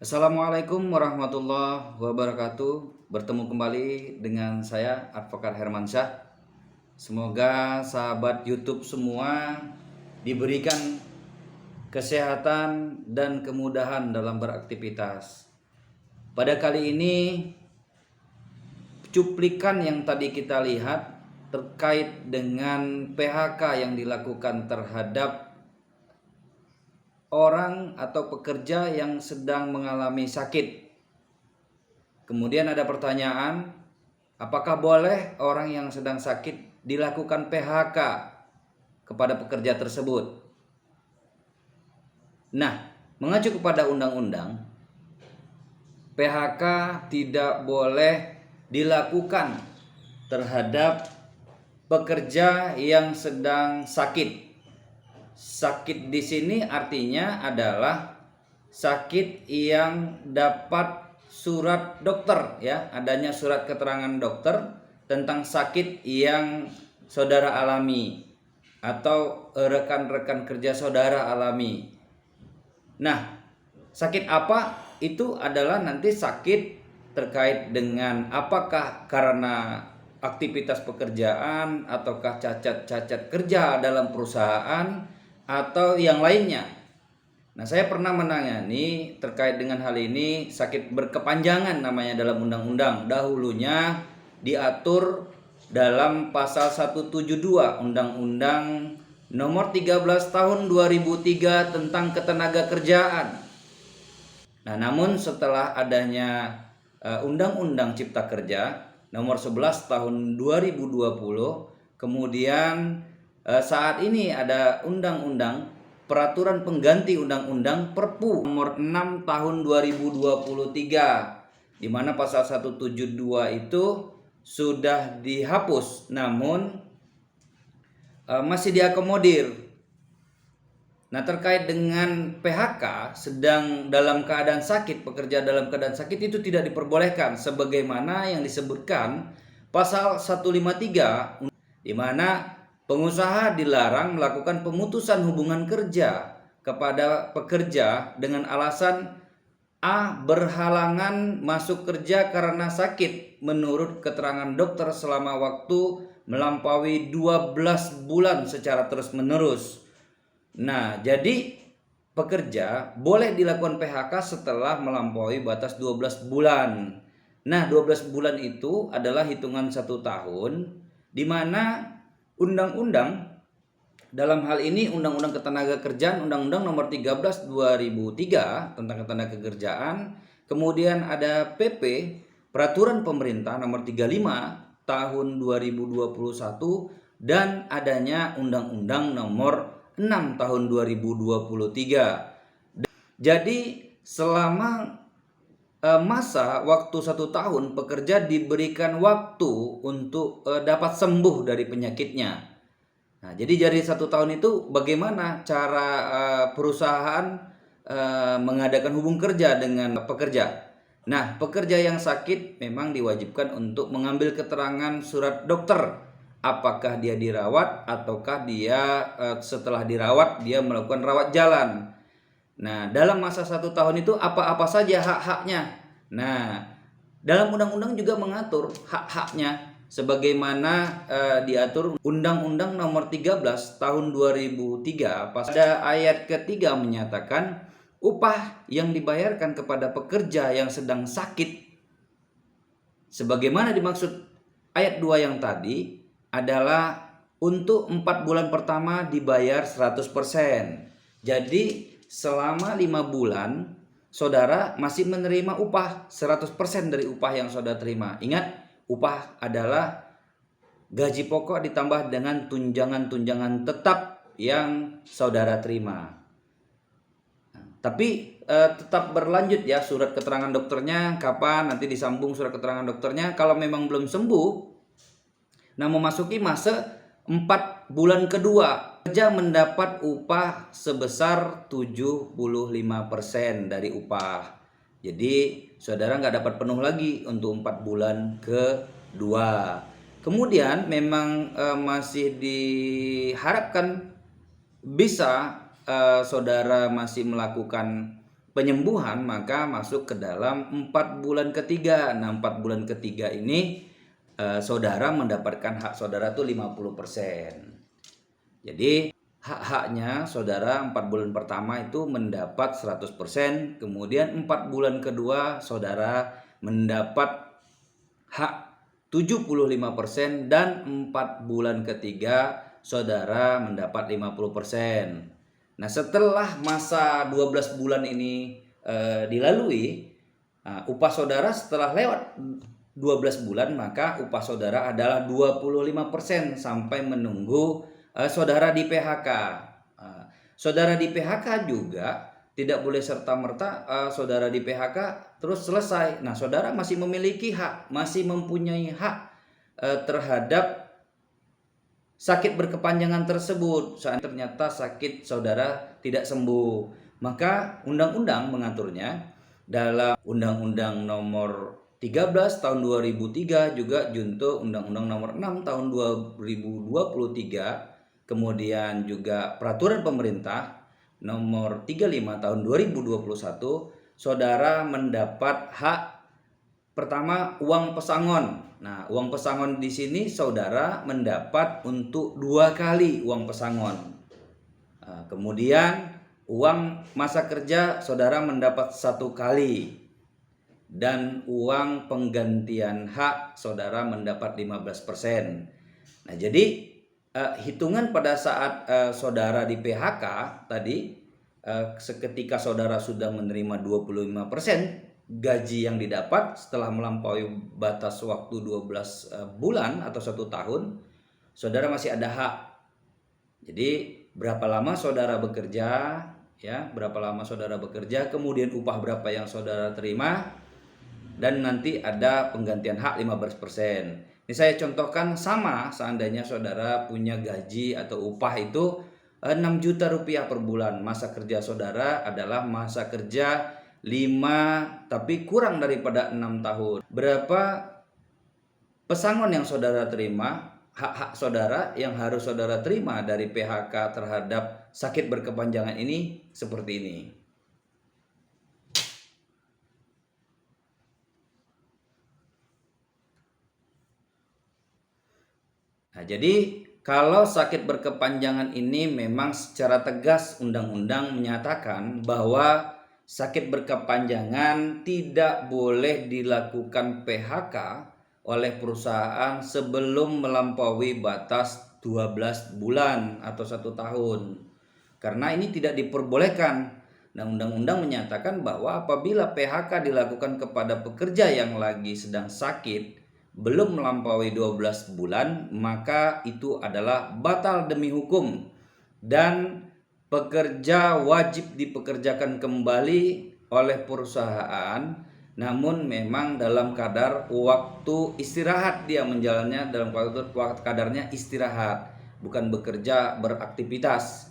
Assalamualaikum warahmatullahi wabarakatuh. Bertemu kembali dengan saya Advokat Hermansyah. Semoga sahabat YouTube semua diberikan kesehatan dan kemudahan dalam beraktivitas. Pada kali ini cuplikan yang tadi kita lihat terkait dengan PHK yang dilakukan terhadap orang atau pekerja yang sedang mengalami sakit. Kemudian ada pertanyaan, apakah boleh orang yang sedang sakit dilakukan PHK kepada pekerja tersebut? Nah, mengacu kepada undang-undang, PHK tidak boleh dilakukan terhadap pekerja yang sedang sakit. Sakit di sini artinya adalah sakit yang dapat surat dokter, ya, adanya surat keterangan dokter tentang sakit yang saudara alami atau rekan-rekan kerja saudara alami. Nah, sakit apa? Itu adalah nanti sakit terkait dengan apakah karena aktivitas pekerjaan ataukah cacat-cacat kerja dalam perusahaan atau yang lainnya. Nah, saya pernah menangani terkait dengan hal ini, sakit berkepanjangan namanya dalam undang-undang. Dahulunya diatur dalam pasal 172 Undang-Undang Nomor 13 Tahun 2003 tentang Ketenaga Kerjaan. Nah, namun setelah adanya Undang-Undang Cipta Kerja Nomor 11 Tahun 2020, kemudian saat ini ada Undang-Undang Peraturan Pengganti Undang-Undang Perpu Nomor 6 Tahun 2023, di mana pasal 172 itu sudah dihapus, namun masih diakomodir. Nah, terkait dengan PHK sedang dalam keadaan sakit, pekerja dalam keadaan sakit itu tidak diperbolehkan sebagaimana yang disebutkan pasal 153, di mana pengusaha dilarang melakukan pemutusan hubungan kerja kepada pekerja dengan alasan A. Berhalangan masuk kerja karena sakit menurut keterangan dokter selama waktu melampaui 12 bulan secara terus-menerus. Nah, jadi pekerja boleh dilakukan PHK setelah melampaui batas 12 bulan. Nah, 12 bulan itu adalah hitungan 1 tahun, di mana undang-undang dalam hal ini Undang-Undang Ketenagakerjaan, Undang-Undang Nomor 13 2003 tentang Ketenagakerjaan, kemudian ada PP Peraturan Pemerintah Nomor 35 Tahun 2021, dan adanya Undang-Undang Nomor 6 Tahun 2023. Jadi selama masa waktu 1 tahun, pekerja diberikan waktu untuk dapat sembuh dari penyakitnya. Nah, jadi dari 1 tahun itu bagaimana cara perusahaan mengadakan hubungan kerja dengan pekerja? Nah, pekerja yang sakit memang diwajibkan untuk mengambil keterangan surat dokter. Apakah dia dirawat ataukah dia setelah dirawat dia melakukan rawat jalan. Nah, dalam masa 1 tahun itu apa-apa saja hak-haknya. Nah, dalam undang-undang juga mengatur hak-haknya sebagaimana diatur Undang-Undang Nomor 13 Tahun 2003. Pada ayat ketiga menyatakan upah yang dibayarkan kepada pekerja yang sedang sakit sebagaimana dimaksud ayat 2 yang tadi adalah untuk 4 bulan pertama dibayar 100%. Jadi selama 5 bulan saudara masih menerima upah 100% dari upah yang saudara terima. Ingat, upah adalah gaji pokok ditambah dengan tunjangan-tunjangan tetap yang saudara terima. Tapi tetap berlanjut ya surat keterangan dokternya, kapan nanti disambung surat keterangan dokternya. Kalau memang belum sembuh, nah memasuki masa 4 bulan kedua, kerja mendapat upah sebesar 75% dari upah. Jadi saudara nggak dapat penuh lagi untuk 4 bulan kedua. Kemudian memang masih diharapkan bisa saudara masih melakukan penyembuhan maka masuk ke dalam 4 bulan ketiga. Nah, 4 bulan ketiga ini saudara mendapatkan hak saudara tuh 50%. Jadi hak-haknya saudara 4 bulan pertama itu mendapat 100%, kemudian 4 bulan kedua saudara mendapat hak 75% dan 4 bulan ketiga saudara mendapat 50%. Nah, setelah masa 12 bulan ini dilalui, upah saudara setelah lewat 12 bulan maka upah saudara adalah 25% sampai menunggu saudara di PHK. Saudara di PHK juga tidak boleh serta-merta saudara di PHK terus selesai. Nah, saudara masih memiliki hak, masih mempunyai hak terhadap sakit berkepanjangan tersebut. Saat ternyata sakit saudara tidak sembuh, maka undang-undang mengaturnya dalam Undang-Undang Nomor 13 tahun 2003, juga junto Undang-Undang Nomor 6 tahun 2023, kemudian juga Peraturan Pemerintah Nomor 35 tahun 2021, saudara mendapat hak pertama uang pesangon. Nah, uang pesangon di sini saudara mendapat untuk 2 kali uang pesangon. Kemudian uang masa kerja saudara mendapat 1 kali. Dan uang penggantian hak saudara mendapat 15%. Nah, jadi hitungan pada saat saudara di PHK tadi, seketika saudara sudah menerima 25% gaji yang didapat setelah melampaui batas waktu 12 bulan atau 1 tahun, saudara masih ada hak. Jadi berapa lama saudara bekerja, ya, berapa lama saudara bekerja, kemudian upah berapa yang saudara terima, dan nanti ada penggantian hak 15%. Ini saya contohkan, sama seandainya saudara punya gaji atau upah itu 6 juta rupiah per bulan. Masa kerja saudara adalah masa kerja 5 tapi kurang daripada 6 tahun. Berapa pesangon yang saudara terima, hak-hak saudara yang harus saudara terima dari PHK terhadap sakit berkepanjangan ini seperti ini. Nah, jadi kalau sakit berkepanjangan ini memang secara tegas undang-undang menyatakan bahwa sakit berkepanjangan tidak boleh dilakukan PHK oleh perusahaan sebelum melampaui batas 12 bulan atau 1 tahun. Karena ini tidak diperbolehkan. Nah, undang-undang menyatakan bahwa apabila PHK dilakukan kepada pekerja yang lagi sedang sakit belum melampaui 12 bulan, maka itu adalah batal demi hukum dan pekerja wajib dipekerjakan kembali oleh perusahaan, namun memang dalam kadar waktu istirahat, dia menjalannya dalam waktu kadarnya istirahat, bukan bekerja beraktivitas.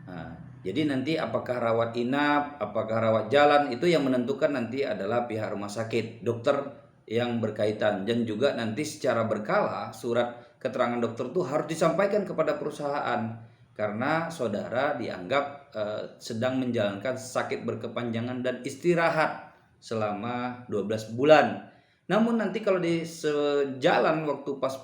Nah, jadi nanti apakah rawat inap, apakah rawat jalan, itu yang menentukan nanti adalah pihak rumah sakit, dokter yang berkaitan. Dan juga nanti secara berkala surat keterangan dokter itu harus disampaikan kepada perusahaan, karena saudara dianggap sedang menjalankan sakit berkepanjangan dan istirahat selama 12 bulan. Namun nanti kalau di sejalan waktu pas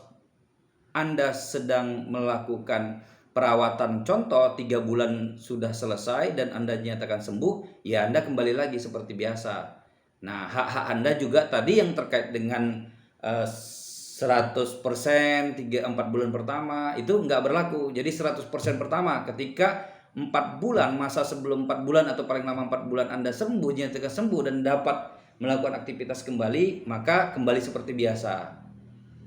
Anda sedang melakukan perawatan, contoh 3 bulan sudah selesai dan Anda nyatakan sembuh, ya Anda kembali lagi seperti biasa. Nah, hak-hak Anda juga tadi yang terkait dengan 100% 3-4 bulan pertama itu nggak berlaku. Jadi 100% pertama ketika 4 bulan, masa sebelum 4 bulan atau paling lama 4 bulan Anda sembuh, nyatakan sembuh dan dapat melakukan aktivitas kembali, maka kembali seperti biasa.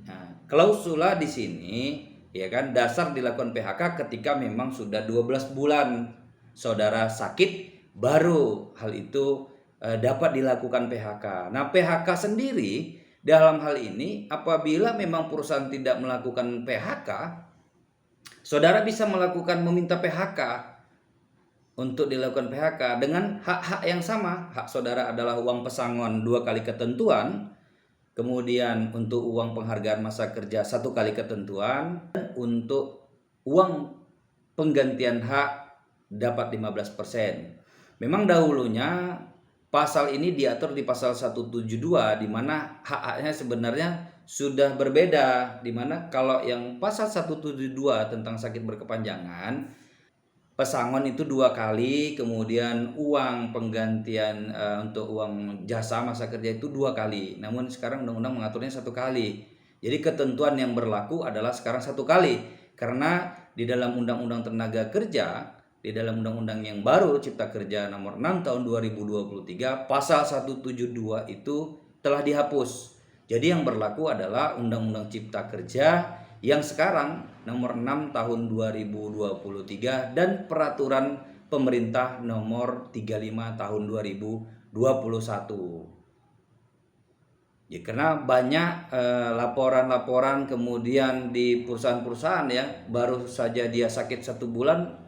Nah, klausula di sini ya kan, dasar dilakukan PHK ketika memang sudah 12 bulan saudara sakit, baru hal itu dapat dilakukan PHK. Nah, PHK sendiri dalam hal ini apabila memang perusahaan tidak melakukan PHK, saudara bisa melakukan meminta PHK untuk dilakukan PHK dengan hak-hak yang sama. Hak saudara adalah uang pesangon 2 kali ketentuan, kemudian untuk uang penghargaan masa kerja 1 kali ketentuan, dan untuk uang penggantian hak dapat 15%. Memang dahulunya pasal ini diatur di pasal 172 di mana hak-haknya sebenarnya sudah berbeda, di mana kalau yang pasal 172 tentang sakit berkepanjangan, pesangon itu 2 kali, kemudian uang penggantian untuk uang jasa masa kerja itu 2 kali. Namun sekarang undang-undang mengaturnya 1 kali. Jadi ketentuan yang berlaku adalah sekarang 1 kali, karena di dalam Undang-Undang Tenaga Kerja, di dalam undang-undang yang baru Cipta Kerja nomor 6 tahun 2023 pasal 172 itu telah dihapus. Jadi yang berlaku adalah Undang-Undang Cipta Kerja yang sekarang nomor 6 tahun 2023 dan peraturan pemerintah nomor 35 tahun 2021. Ya, karena banyak laporan-laporan kemudian di perusahaan-perusahaan ya, baru saja dia sakit 1 bulan,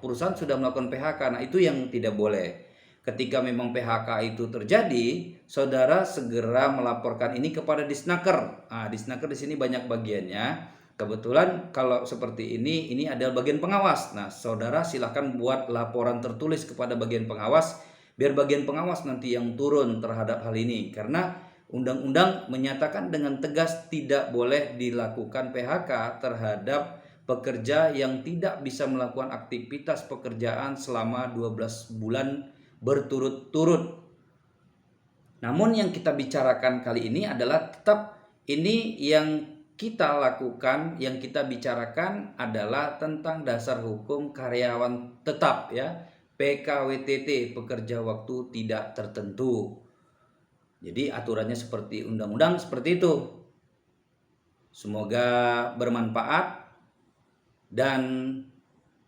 perusahaan sudah melakukan PHK. Nah, itu yang tidak boleh. Ketika memang PHK itu terjadi, saudara segera melaporkan ini kepada Disnaker. Nah, Disnaker di sini banyak bagiannya. Kebetulan kalau seperti ini adalah bagian pengawas. Nah, saudara silakan buat laporan tertulis kepada bagian pengawas, biar bagian pengawas nanti yang turun terhadap hal ini. Karena undang-undang menyatakan dengan tegas tidak boleh dilakukan PHK terhadap pekerja yang tidak bisa melakukan aktivitas pekerjaan selama 12 bulan berturut-turut. Namun yang kita bicarakan kali ini adalah tetap ini yang kita lakukan, yang kita bicarakan adalah tentang dasar hukum karyawan tetap ya, PKWTT, pekerja waktu tidak tertentu. Jadi aturannya seperti undang-undang seperti itu. Semoga bermanfaat, dan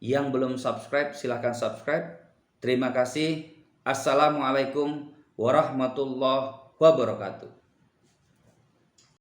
yang belum subscribe silahkan subscribe. Terima kasih. Assalamualaikum warahmatullahi wabarakatuh.